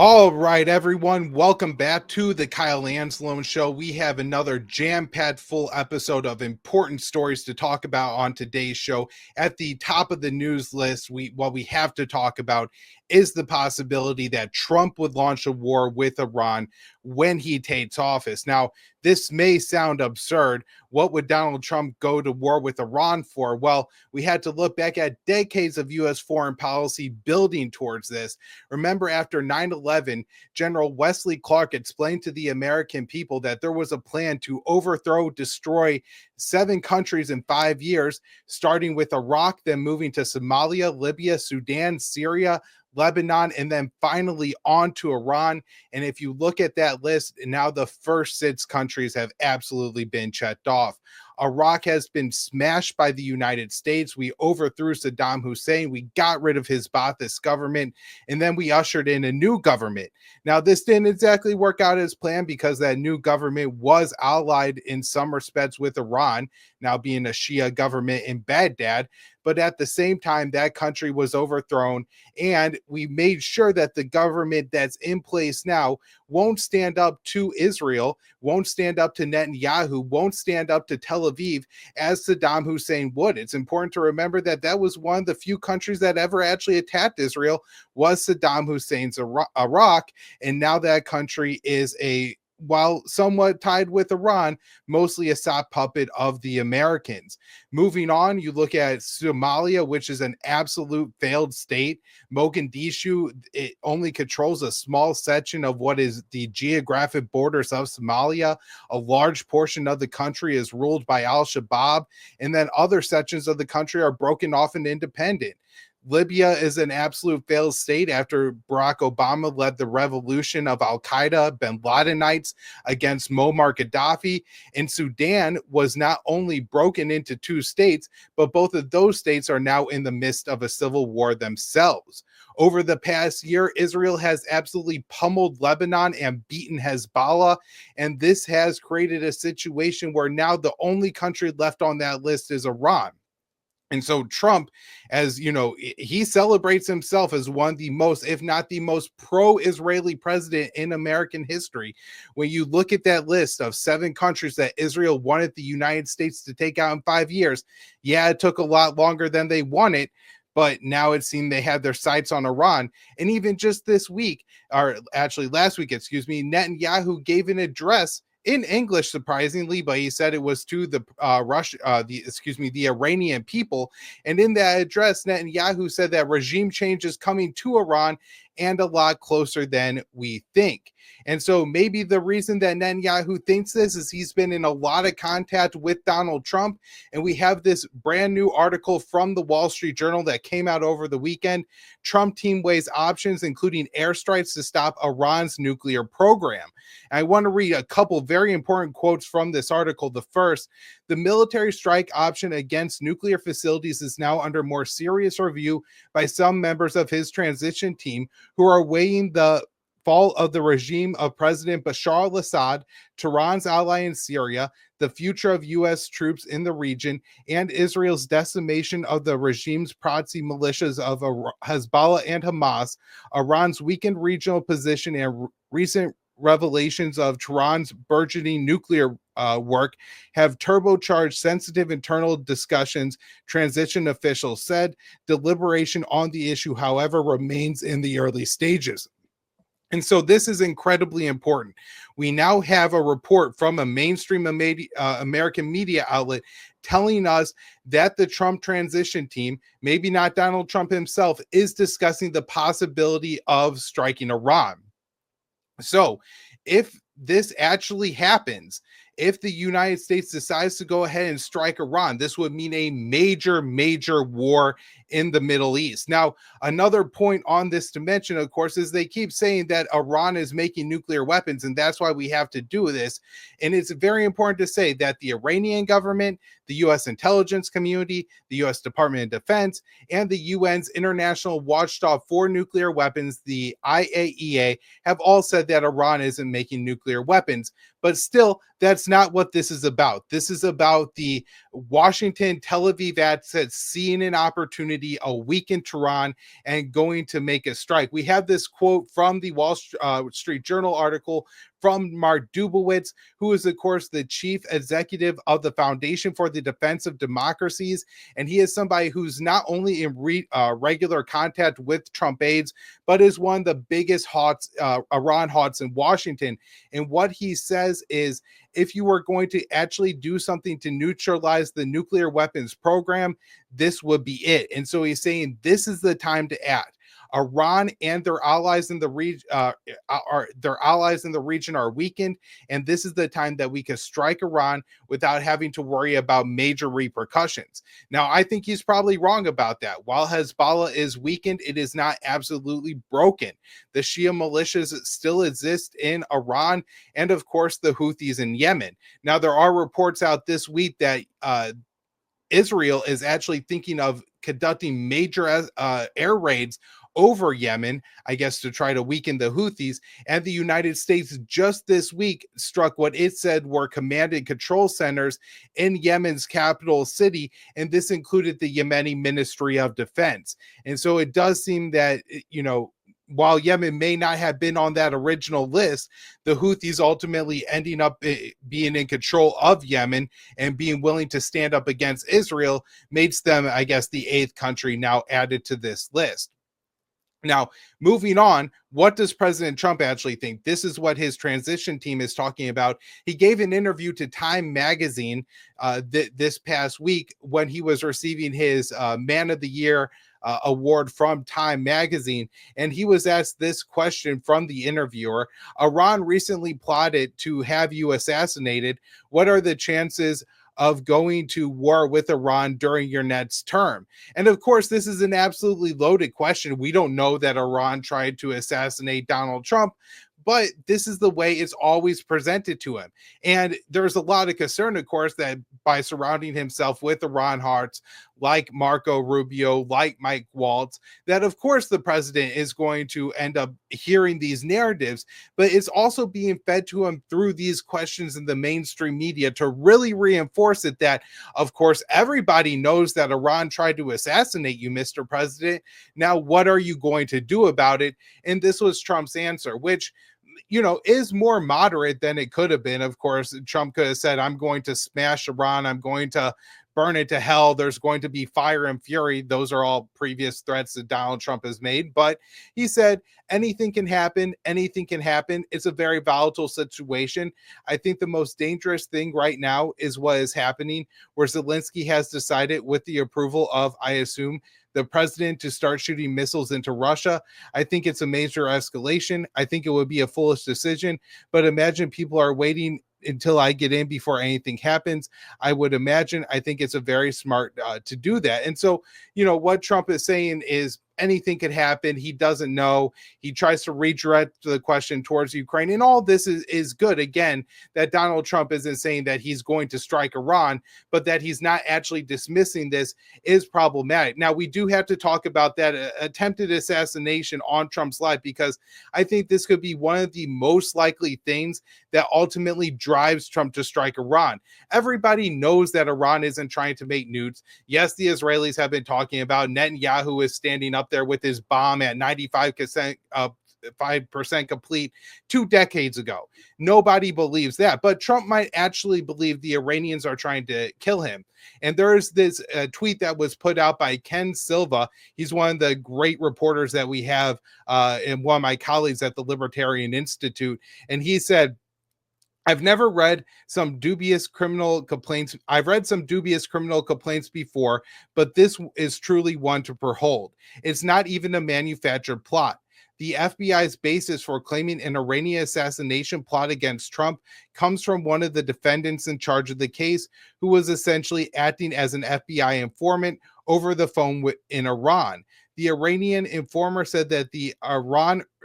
All right, everyone, welcome back to the Kyle Anslone Show. We have another jam-packed full episode of important stories to talk about on today's show. At the top of the news list, what we have to talk about is the possibility that Trump would launch a war with Iran when he takes office. Now, this may sound absurd. What would Donald Trump go to war with Iran for? Well, we had to look back at decades of U.S. foreign policy building towards this. Remember, after 9/11, General Wesley Clark explained to the American people that there was a plan to overthrow, destroy 7 countries in 5 years, starting with Iraq, then moving to Somalia, Libya, Sudan, Syria, Lebanon, and then finally on to Iran. And if you look at that list, now the first 6 countries have absolutely been checked off. Iraq has been smashed by the United States. We overthrew Saddam Hussein. We got rid of his Ba'athist government, and then we ushered in a new government. Now, this didn't exactly work out as planned because that new government was allied in some respects with Iran, now being a Shia government in Baghdad. But at the same time, that country was overthrown, and we made sure that the government that's in place now won't stand up to Israel, won't stand up to Netanyahu, won't stand up to Tel Aviv as Saddam Hussein would. It's important to remember that that was one of the few countries that ever actually attacked Israel was Saddam Hussein's Iraq, and now that country is while somewhat tied with Iran, mostly a sock puppet of the Americans. Moving on, you look at Somalia, which is an absolute failed state. Mogadishu, it only controls a small section of what is the geographic borders of Somalia. A large portion of the country is ruled by Al-Shabaab, and then other sections of the country are broken off and independent. Libya is an absolute failed state after Barack Obama led the revolution of Al-Qaeda, bin Ladenites against Muammar Gaddafi. And Sudan was not only broken into 2 states, but both of those states are now in the midst of a civil war themselves. Over the past year, Israel has absolutely pummeled Lebanon and beaten Hezbollah, and this has created a situation where now the only country left on that list is Iran. And so Trump, as you know, he celebrates himself as one of the most, if not the most pro-Israeli president in American history. When you look at that list of 7 countries that Israel wanted the United States to take out in 5 years, yeah, it took a lot longer than they wanted, but now it seemed they had their sights on Iran. And even just this week, or actually last week, Netanyahu gave an address in English, surprisingly, but he said it was to the the Iranian people. And in that address, Netanyahu said that regime change is coming to Iran and a lot closer than we think. And so maybe the reason that Netanyahu thinks this is he's been in a lot of contact with Donald Trump. And we have this brand new article from the Wall Street Journal that came out over the weekend. Trump team weighs options, including airstrikes to stop Iran's nuclear program. And I want to read a couple very important quotes from this article. The first, the military strike option against nuclear facilities is now under more serious review by some members of his transition team who are weighing the fall of the regime of President Bashar al-Assad, Tehran's ally in Syria, the future of U.S. troops in the region, and Israel's decimation of the regime's proxy militias of Hezbollah and Hamas, Iran's weakened regional position, and recent revelations of Tehran's burgeoning nuclear work have turbocharged sensitive internal discussions, transition officials said. Deliberation on the issue, however, remains in the early stages. And so this is incredibly important. We now have a report from a mainstream American media outlet telling us that the Trump transition team, maybe not Donald Trump himself, is discussing the possibility of striking Iran. So if this actually happens, if the United States decides to go ahead and strike Iran, this would mean a major, major war in the Middle East. Now, another point on this to mention, of course, is they keep saying that Iran is making nuclear weapons, and that's why we have to do this. And it's very important to say that the Iranian government, the U.S. intelligence community, the U.S. Department of Defense, and the UN's International Watchdog for Nuclear Weapons, the IAEA, have all said that Iran isn't making nuclear weapons. But still, that's not what this is about. This is about the Washington, Tel Aviv assets seeing an opportunity, a weakened Tehran, and going to make a strike. We have this quote from the Wall Street Journal article from Mark Dubowitz, who is, of course, the chief executive of the Foundation for the Defense of Democracies. And he is somebody who's not only in regular contact with Trump aides, but is one of the biggest Iran hots in Washington. And what he says is, if you were going to actually do something to neutralize the nuclear weapons program, this would be it. And so he's saying this is the time to act. Iran and their allies in the region are weakened, and this is the time that we can strike Iran without having to worry about major repercussions. Now, I think he's probably wrong about that. While Hezbollah is weakened, it is not absolutely broken. The Shia militias still exist in Iran, and of course, the Houthis in Yemen. Now, there are reports out this week that Israel is actually thinking of conducting major air raids over Yemen, I guess, to try to weaken the Houthis. And the United States just this week struck what it said were command and control centers in Yemen's capital city, and this included the Yemeni Ministry of Defense. And so it does seem that, while Yemen may not have been on that original list, the Houthis ultimately ending up being in control of Yemen and being willing to stand up against Israel makes them, I guess, the 8th country now added to this list. Now, moving on, what does President Trump actually think? This is what his transition team is talking about. He gave an interview to Time magazine this past week when he was receiving his Man of the Year award from Time magazine, and he was asked this question from the interviewer: Iran recently plotted to have you assassinated. What are the chances of going to war with Iran during your next term? And of course, this is an absolutely loaded question. We don't know that Iran tried to assassinate Donald Trump, but this is the way it's always presented to him. And there's a lot of concern, of course, that by surrounding himself with Iran hearts like Marco Rubio, like Mike Waltz, that of course the president is going to end up hearing these narratives, but it's also being fed to him through these questions in the mainstream media to really reinforce it that, of course, everybody knows that Iran tried to assassinate you, Mr. President. Now, what are you going to do about it? And this was Trump's answer, which is more moderate than it could have been. Of course, Trump could have said, I'm going to smash Iran. I'm going to burn it to hell. There's going to be fire and fury. Those are all previous threats that Donald Trump has made. But he said, anything can happen. Anything can happen. It's a very volatile situation. I think the most dangerous thing right now is what is happening, where Zelensky has decided, with the approval of, I assume, the president, to start shooting missiles into Russia. I think it's a major escalation. I think it would be a foolish decision, but imagine people are waiting until I get in before anything happens. I think it's a very smart to do that. And so, what Trump is saying is anything could happen. He doesn't know. He tries to redirect the question towards Ukraine. And all this is good. Again, that Donald Trump isn't saying that he's going to strike Iran, but that he's not actually dismissing this is problematic. Now, we do have to talk about that attempted assassination on Trump's life, because I think this could be one of the most likely things that ultimately drives Trump to strike Iran. Everybody knows that Iran isn't trying to make nukes. Yes, the Israelis have been talking about Netanyahu is standing up there with his bomb at 95% 5% complete 2 decades ago. Nobody believes that, but Trump might actually believe the Iranians are trying to kill him. And there's this tweet that was put out by Ken Silva. He's one of the great reporters that we have, and one of my colleagues at the Libertarian Institute. And he said, I've read some dubious criminal complaints before, but this is truly one to behold. It's not even a manufactured plot. The FBI's basis for claiming an Iranian assassination plot against Trump comes from one of the defendants in charge of the case, who was essentially acting as an FBI informant over the phone in Iran. The Iranian informer said that the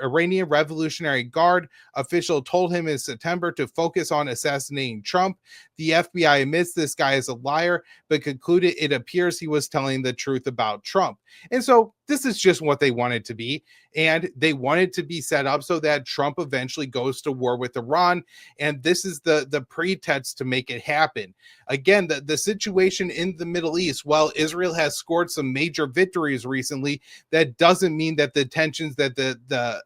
Iranian Revolutionary Guard official told him in September to focus on assassinating Trump. The FBI admits this guy is a liar, but concluded it appears he was telling the truth about Trump. And so this is just what they wanted to be. And they wanted to be set up so that Trump eventually goes to war with Iran. And this is the pretext to make it happen. Again, the situation in the Middle East, while Israel has scored some major victories recently, that doesn't mean that the tensions, that the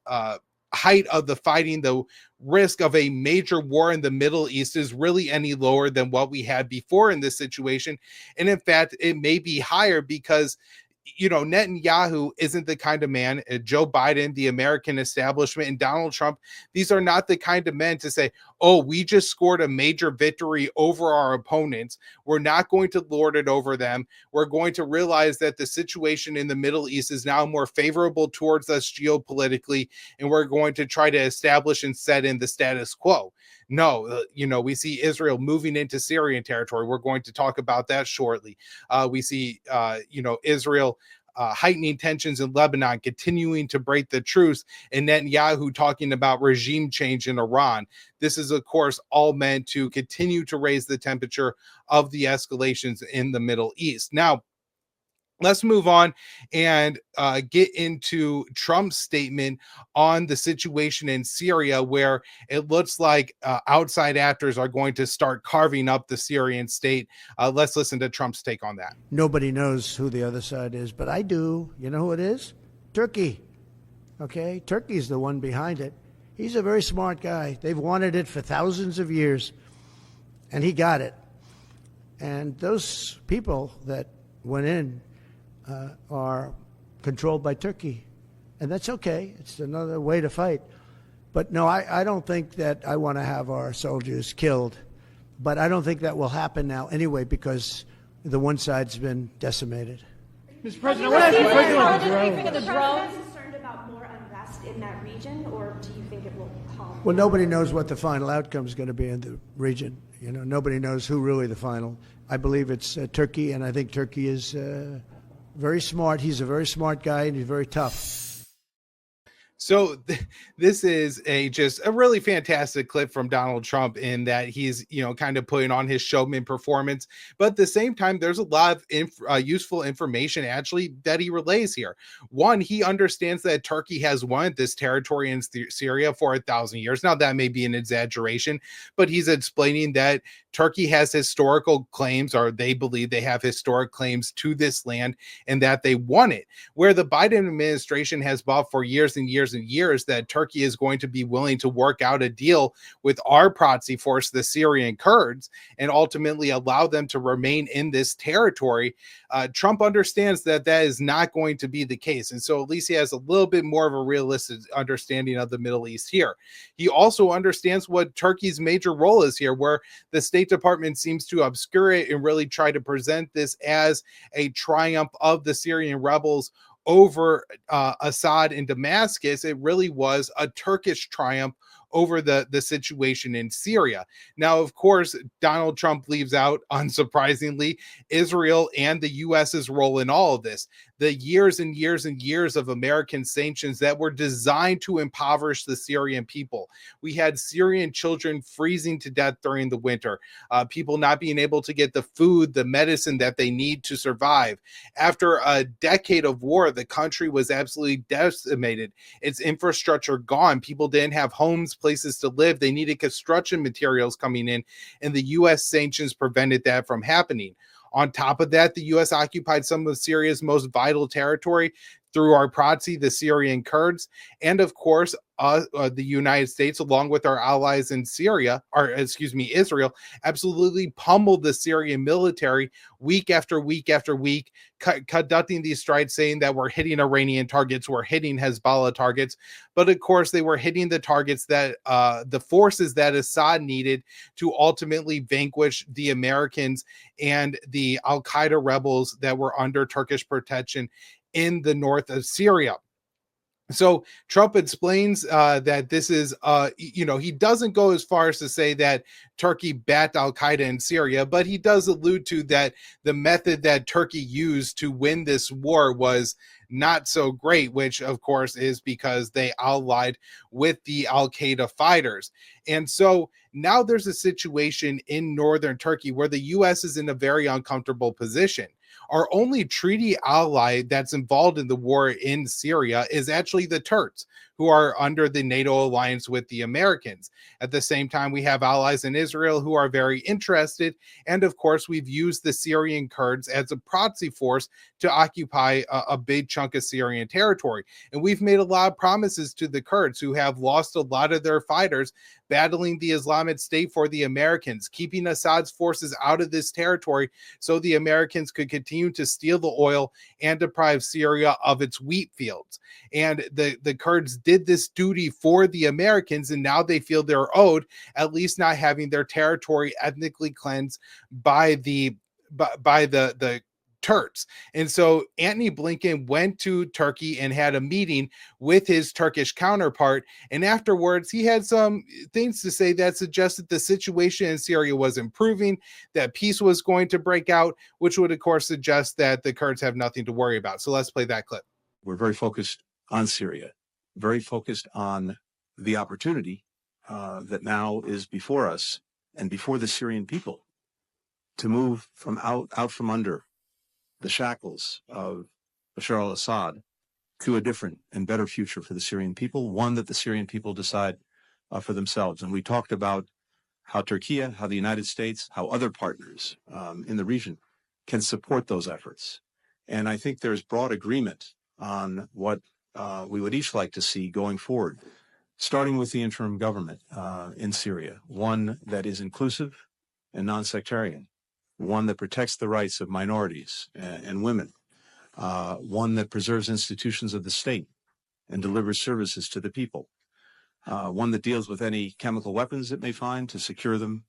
height of the fighting, the risk of a major war in the Middle East is really any lower than what we had before in this situation. And in fact, it may be higher because Netanyahu isn't the kind of man, Joe Biden, the American establishment, and Donald Trump, these are not the kind of men to say, oh, we just scored a major victory over our opponents. We're not going to lord it over them. We're going to realize that the situation in the Middle East is now more favorable towards us geopolitically, and we're going to try to establish and set in the status quo. No, we see Israel moving into Syrian territory. We're going to talk about that shortly. We see, Israel heightening tensions in Lebanon, continuing to break the truce, and Netanyahu talking about regime change in Iran. This is, of course, all meant to continue to raise the temperature of the escalations in the Middle East. Now, let's move on and get into Trump's statement on the situation in Syria, where it looks like outside actors are going to start carving up the Syrian state. Let's listen to Trump's take on that. Nobody knows who the other side is, but I do. You know who it is? Turkey. Okay? Turkey's the one behind it. He's a very smart guy. They've wanted it for thousands of years, and he got it. And those people that went in are controlled by Turkey. And that's okay. It's another way to fight. But no, I don't think that I want to have our soldiers killed. But I don't think that will happen now anyway, because the one side's been decimated. Mr. President, I want to ask you quickly about the drones. Are the drones concerned about more unrest in that region, or do you think it will calm? Well, nobody knows what the final outcome is going to be in the region. Nobody knows who really the final. I believe it's Turkey, and I think Turkey is very smart. He's a very smart guy, and he's very tough. So this is just a really fantastic clip from Donald Trump, in that he's, kind of putting on his showman performance. But at the same time, there's a lot of useful information actually that he relays here. One, he understands that Turkey has wanted this territory in Syria for 1,000 years. Now, that may be an exaggeration, but he's explaining that Turkey has historical claims, or they believe they have historic claims to this land, and that they want it. Where the Biden administration has bought for years and years and years that Turkey is going to be willing to work out a deal with our proxy force, the Syrian Kurds, and ultimately allow them to remain in this territory. Trump understands that that is not going to be the case. And so at least he has a little bit more of a realistic understanding of the Middle East here. He also understands what Turkey's major role is here, where the State Department seems to obscure it and really try to present this as a triumph of the Syrian rebels over Assad in Damascus. It really was a Turkish triumph over the situation in Syria. Now, of course, Donald Trump leaves out, unsurprisingly, Israel and the U.S.'s role in all of this. The years and years and years of American sanctions that were designed to impoverish the Syrian people. We had Syrian children freezing to death during the winter, people not being able to get the food, the medicine that they need to survive. After a decade of war, the country was absolutely decimated. Its infrastructure gone. People didn't have homes, places to live. They needed construction materials coming in, and the U.S. sanctions prevented that from happening. On top of that, the U.S. occupied some of Syria's most vital territory through our proxy, the Syrian Kurds, and of course, the United States, along with our allies in Israel, absolutely pummeled the Syrian military week after week after week, conducting these strikes, saying that we're hitting Iranian targets, we're hitting Hezbollah targets. But of course, they were hitting the targets that the forces that Assad needed to ultimately vanquish the Americans and the Al-Qaeda rebels that were under Turkish protection in the north of Syria. So Trump explains that this is, he doesn't go as far as to say that Turkey backed Al-Qaeda in Syria, but he does allude to that the method that Turkey used to win this war was not so great, which of course is because they allied with the Al-Qaeda fighters. And so now there's a situation in northern Turkey where the U.S. is in a very uncomfortable position. Our only treaty ally that's involved in the war in Syria is actually the Turks, who are under the NATO alliance with the Americans. At the same time, we have allies in Israel who are very interested. And of course, we've used the Syrian Kurds as a proxy force to occupy a big chunk of Syrian territory. And we've made a lot of promises to the Kurds, who have lost a lot of their fighters battling the Islamic State for the Americans, keeping Assad's forces out of this territory so the Americans could continue to steal the oil and deprive Syria of its wheat fields. And the Kurds did this duty for the Americans, and now they feel they're owed, at least not having their territory ethnically cleansed by the Turks. And so Antony Blinken went to Turkey and had a meeting with his Turkish counterpart. And afterwards, he had some things to say that suggested the situation in Syria was improving, that peace was going to break out, which would, of course, suggest that the Kurds have nothing to worry about. So let's play that clip. We're very focused on Syria, very focused on the opportunity that now is before us and before the Syrian people to move from out from under the shackles of Bashar al-Assad to a different and better future for the Syrian people, one that the Syrian people decide for themselves. And we talked about how Turkey, how the United States, how other partners in the region can support those efforts. And I think there's broad agreement on what we would each like to see going forward, starting with the interim government in Syria, one that is inclusive and non-sectarian, one that protects the rights of minorities and women, one that preserves institutions of the state and delivers services to the people, one that deals with any chemical weapons it may find to secure them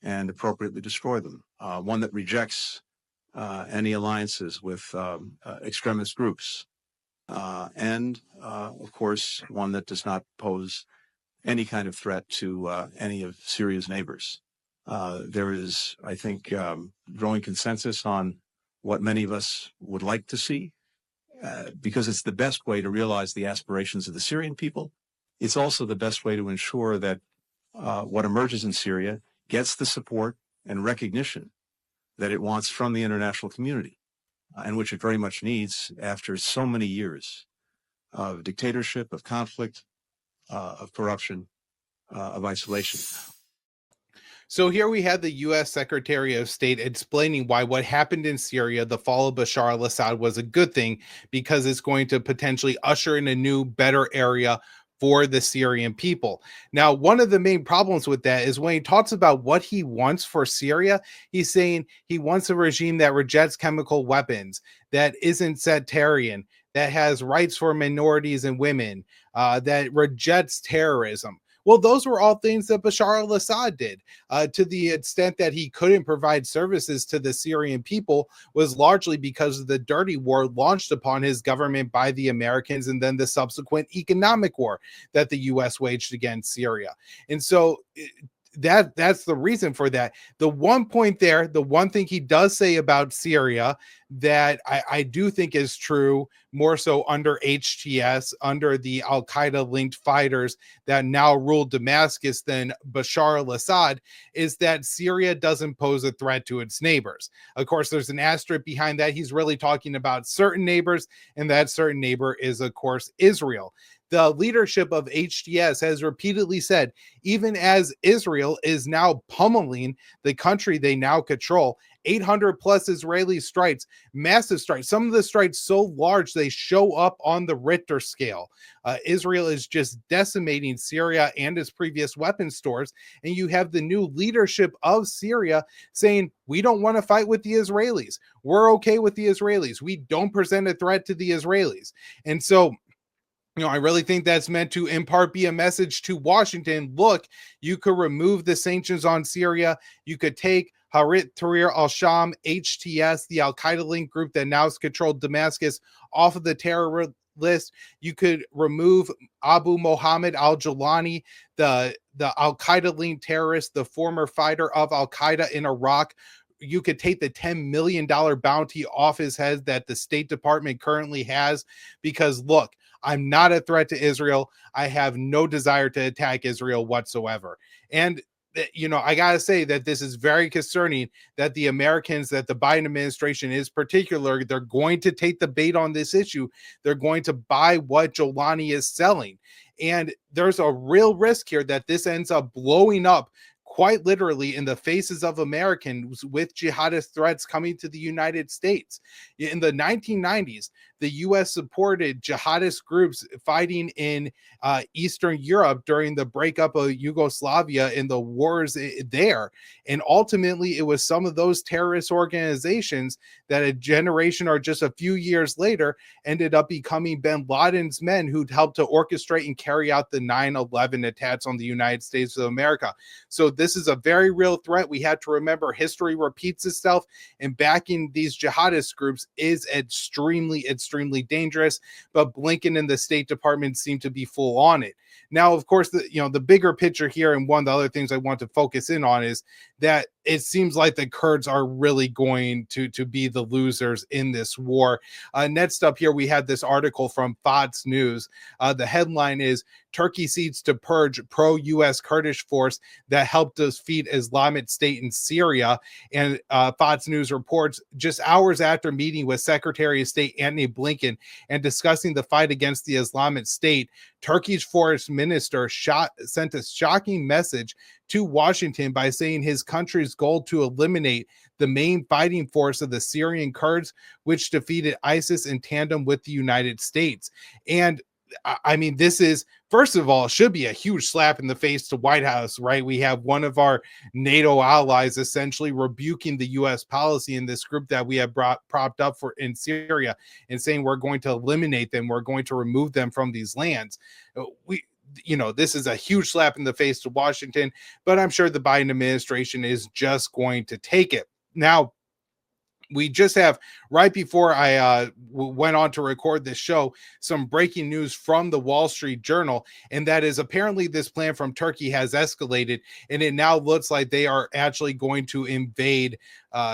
and appropriately destroy them, one that rejects any alliances with extremist groups, and, of course, one that does not pose any kind of threat to any of Syria's neighbors. There is, I think, growing consensus on what many of us would like to see, because it's the best way to realize the aspirations of the Syrian people. It's also the best way to ensure that what emerges in Syria gets the support and recognition that it wants from the international community, and which it very much needs after so many years of dictatorship, of conflict, of corruption, of isolation. So here we had the U.S. Secretary of State explaining why what happened in Syria, the fall of Bashar al-Assad, was a good thing because it's going to potentially usher in a new, better area for the Syrian people. Now, one of the main problems with that is when he talks about what he wants for Syria, he's saying he wants a regime that rejects chemical weapons, that isn't sectarian, that has rights for minorities and women, that rejects terrorism. Well, those were all things that Bashar al-Assad did. To the extent that he couldn't provide services to the Syrian people was largely because of the dirty war launched upon his government by the Americans, and then the subsequent economic war that the U.S. waged against Syria. And so that's the reason for that. The one point there, the one thing he does say about Syria that I do think is true, more so under HTS, under the Al-Qaeda linked fighters that now rule Damascus than Bashar al-Assad, is that Syria doesn't pose a threat to its neighbors. Of course, there's an asterisk behind that. He's really talking about certain neighbors, and that certain neighbor is, of course, Israel. The leadership of HTS has repeatedly said, even as Israel is now pummeling the country they now control, 800 plus Israeli strikes, massive strikes, some of the strikes so large they show up on the Richter scale. Israel is just decimating Syria and its previous weapon stores. And you have the new leadership of Syria saying, we don't want to fight with the Israelis. We're okay with the Israelis. We don't present a threat to the Israelis. And so, I really think that's meant to, in part, be a message to Washington. Look, you could remove the sanctions on Syria. You could take Harit Tahrir al-Sham, HTS, the Al-Qaeda linked group that now has controlled Damascus, off of the terror list. You could remove Abu Mohammed al-Jawlani, the Al-Qaeda linked terrorist, the former fighter of Al-Qaeda in Iraq. You could take the $10 million bounty off his head that the State Department currently has, because look, I'm not a threat to Israel. I have no desire to attack Israel whatsoever. And I got to say that this is very concerning that the Americans, that the Biden administration is particular, they're going to take the bait on this issue. They're going to buy what Jolani is selling. And there's a real risk here that this ends up blowing up quite literally in the faces of Americans with jihadist threats coming to the United States. In the 1990s, the U.S. supported jihadist groups fighting in Eastern Europe during the breakup of Yugoslavia and the wars there. And ultimately, it was some of those terrorist organizations that a generation or just a few years later ended up becoming bin Laden's men who'd helped to orchestrate and carry out the 9/11 attacks on the United States of America. So this is a very real threat. We have to remember history repeats itself, and backing these jihadist groups is extremely dangerous. But Blinken and the State Department seem to be full on it. Now, of course, the bigger picture here, and one of the other things I want to focus in on, is that it seems like the Kurds are really going to be the losers in this war. Next up here, we had this article from Fox News. The headline is, Turkey seeks to purge pro-U.S. Kurdish force that helped defeat Islamic State in Syria. And Fox News reports, just hours after meeting with Secretary of State Antony Blinken and discussing the fight against the Islamic State, Turkey's foreign minister sent a shocking message to Washington by saying his country's goal to eliminate the main fighting force of the Syrian Kurds, which defeated ISIS in tandem with the United States. And I mean, this is, first of all, should be a huge slap in the face to White House, right? We have one of our NATO allies essentially rebuking the U.S. policy in this group that we have propped up for in Syria and saying we're going to eliminate them, we're going to remove them from these lands. This is a huge slap in the face to Washington, but I'm sure the Biden administration is just going to take it. Now, we just have, right before I went on to record this show, some breaking news from the Wall Street Journal, and that is apparently this plan from Turkey has escalated, and it now looks like they are actually going to invade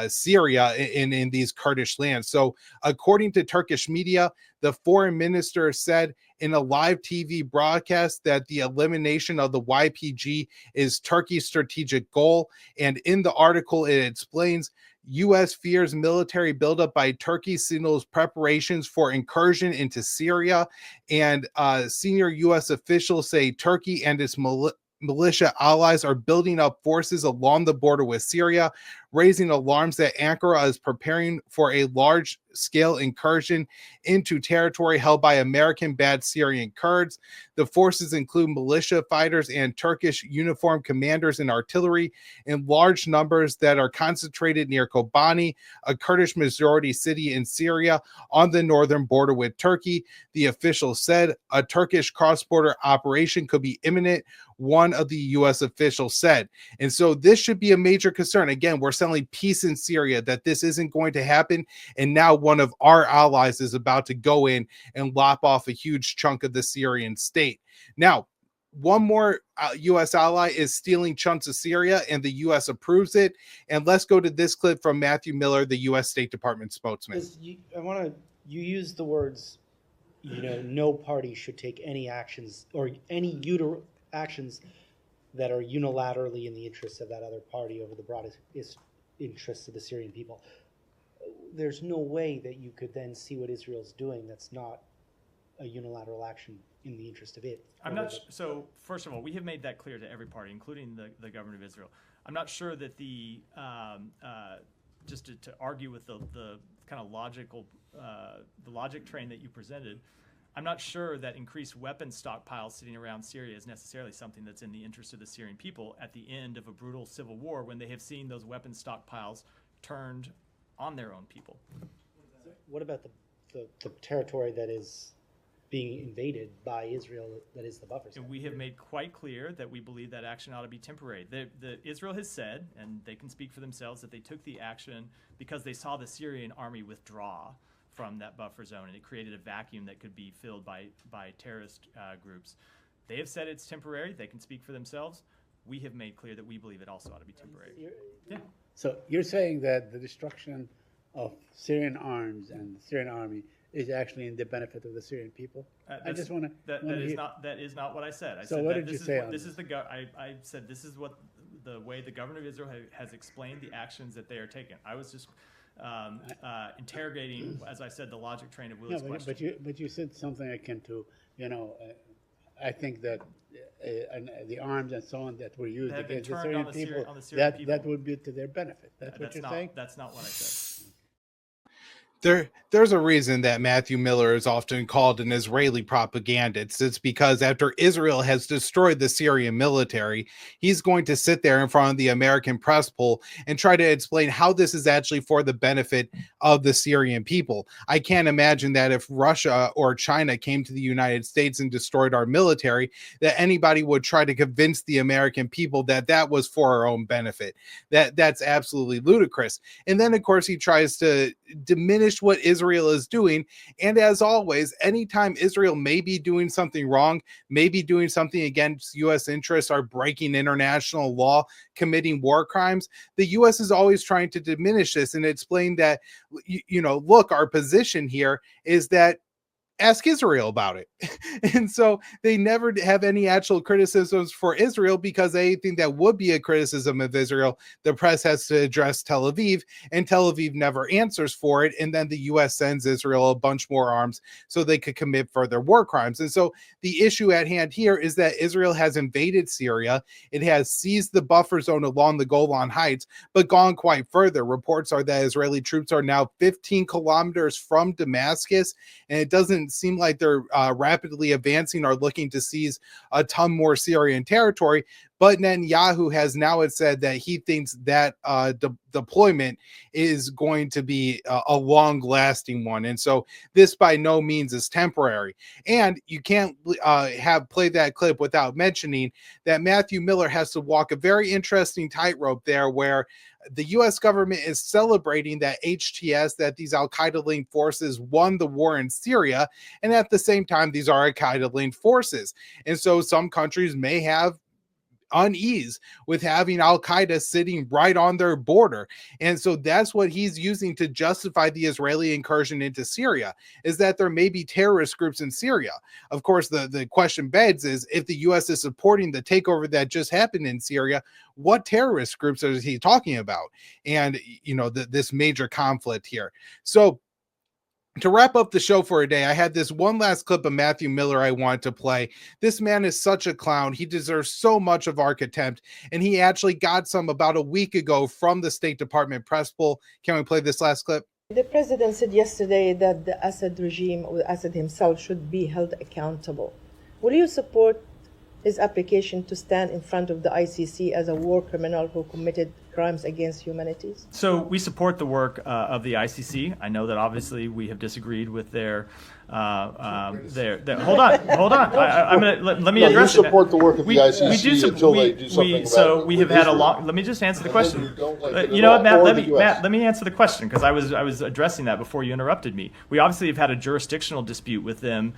Syria in these Kurdish lands. So according to Turkish media, the foreign minister said in a live TV broadcast that the elimination of the YPG is Turkey's strategic goal. And in the article, it explains, U.S. fears military buildup by Turkey signals preparations for incursion into Syria. And senior U.S. officials say Turkey and its militia allies are building up forces along the border with Syria, raising alarms that Ankara is preparing for a large-scale incursion into territory held by American-backed Syrian Kurds. The forces include militia fighters and Turkish uniformed commanders and artillery in large numbers that are concentrated near Kobani, a Kurdish majority city in Syria on the northern border with Turkey. The official said a Turkish cross-border operation could be imminent, one of the U.S. officials said. And so this should be a major concern. Again, we're selling peace in Syria, that this isn't going to happen. And now one of our allies is about to go in and lop off a huge chunk of the Syrian state. Now, one more U.S. ally is stealing chunks of Syria, and the U.S. approves it. And let's go to this clip from Matthew Miller, the U.S. State Department spokesman. You use the words, no party should take any actions or any actions that are unilaterally in the interests of that other party over the broadest interests of the Syrian people. There's no way that you could then see what Israel's doing that's not a unilateral action in the interest of it. So first of all, we have made that clear to every party, including the government of Israel. I'm not sure that just to argue with the kind of the logic train that you presented, I'm not sure that increased weapon stockpiles sitting around Syria is necessarily something that's in the interest of the Syrian people at the end of a brutal civil war when they have seen those weapon stockpiles turned on their own people. What about the territory that is being invaded by Israel that is the buffer zone? And we have made quite clear that we believe that action ought to be temporary. Israel has said, and they can speak for themselves, that they took the action because they saw the Syrian army withdraw from that buffer zone, and it created a vacuum that could be filled by terrorist groups. They have said it's temporary. They can speak for themselves. We have made clear that we believe it also ought to be temporary. Yeah. So you're saying that the destruction of Syrian arms and the Syrian army is actually in the benefit of the Syrian people? I just want to. That is not what I said. I So said what that did you this say is, on this this? is the I said this is what the way the government of Israel has explained the actions that they are taking. I was just interrogating, as I said, the logic train of Willie's question. But you said something akin to, I think that the arms and so on that were used That have been against the turned Syrian on the people, on the Syrian that people. would be to their benefit. That's what you're saying? That's not what I said. There's a reason that Matthew Miller is often called an Israeli propagandist. It's because after Israel has destroyed the Syrian military, he's going to sit there in front of the American press pool and try to explain how this is actually for the benefit of the Syrian people. I can't imagine that if Russia or China came to the United States and destroyed our military, that anybody would try to convince the American people that that was for our own benefit. That's absolutely ludicrous. And then, of course, he tries to diminish what Israel is doing. And as always, anytime Israel may be doing something wrong, maybe doing something against U.S. interests, or breaking international law, committing war crimes, the U.S. is always trying to diminish this and explain that, look, our position here is that ask Israel about it. And so they never have any actual criticisms for Israel, because anything that would be a criticism of Israel, the press has to address Tel Aviv, and Tel Aviv never answers for it. And then the US sends Israel a bunch more arms so they could commit further war crimes. And so the issue at hand here is that Israel has invaded Syria. It has seized the buffer zone along the Golan Heights, but gone quite further. Reports are that Israeli troops are now 15 kilometers from Damascus, and it doesn't seem like they're rapidly advancing or looking to seize a ton more Syrian territory. But Netanyahu has now said that he thinks that deployment is going to be a long-lasting one. And so this by no means is temporary. And you can't play that clip without mentioning that Matthew Miller has to walk a very interesting tightrope there, where the U.S. government is celebrating that HTS, that these Al-Qaeda-linked forces won the war in Syria, and at the same time, these are Al-Qaeda-linked forces. And so some countries may have unease with having Al-Qaeda sitting right on their border. And so that's what he's using to justify the Israeli incursion into Syria, is that there may be terrorist groups in Syria. Of course, the question begs is, if the U.S. is supporting the takeover that just happened in Syria, what terrorist groups is he talking about? And, this major conflict here. So to wrap up the show for a day, I had this one last clip of Matthew Miller I wanted to play. This man is such a clown. He deserves so much of our contempt, and he actually got some about a week ago from the State Department press pool. Can we play this last clip? The president said yesterday that the Assad regime, or Assad himself, should be held accountable. Will you support his application to stand in front of the ICC as a war criminal who committed crimes against humanity? So we support the work of the ICC. I know that obviously we have disagreed with their hold on. I'm gonna let me address it. You support the work of the ICC until they do something about it. So we have had a long. Let me just answer the question. Matt, let me answer the question, because I was addressing that before you interrupted me. We obviously have had a jurisdictional dispute with them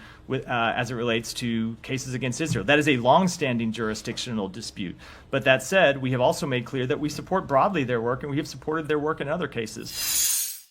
as it relates to cases against Israel. That is a long-standing jurisdictional dispute. But that said, we have also made clear that we support broadly their work, and we have supported their work in other cases.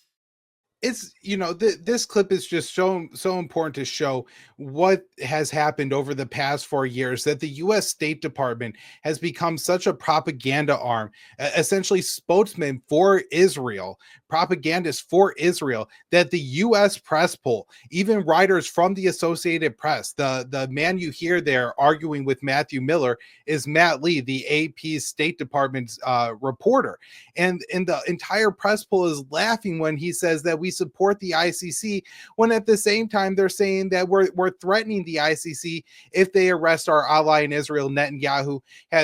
It's, this clip is just so important to show what has happened over the past 4 years, that the U.S. State Department has become such a propaganda arm, essentially spokesman for Israel, propagandist for Israel, that the U.S. press poll, even writers from the Associated Press, the man you hear there arguing with Matthew Miller is Matt Lee, the AP State Department's reporter. And the entire press poll is laughing when he says that we support the ICC, when at the same time they're saying that we're threatening the ICC if they arrest our ally in Israel, Netanyahu,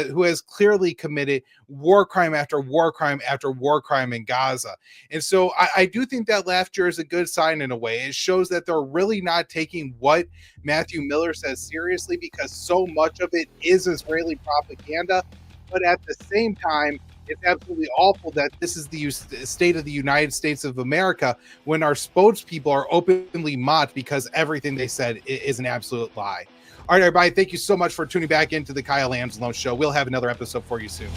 who has clearly committed war crime after war crime after war crime in Gaza. And so I do think that laughter is a good sign in a way. It shows that they're really not taking what Matthew Miller says seriously, because so much of it is Israeli propaganda. But at the same time, it's absolutely awful that this is the state of the United States of America when our spokespeople are openly mocked because everything they said is an absolute lie. All right, everybody, thank you so much for tuning back into the Kyle Anselone Show. We'll have another episode for you soon.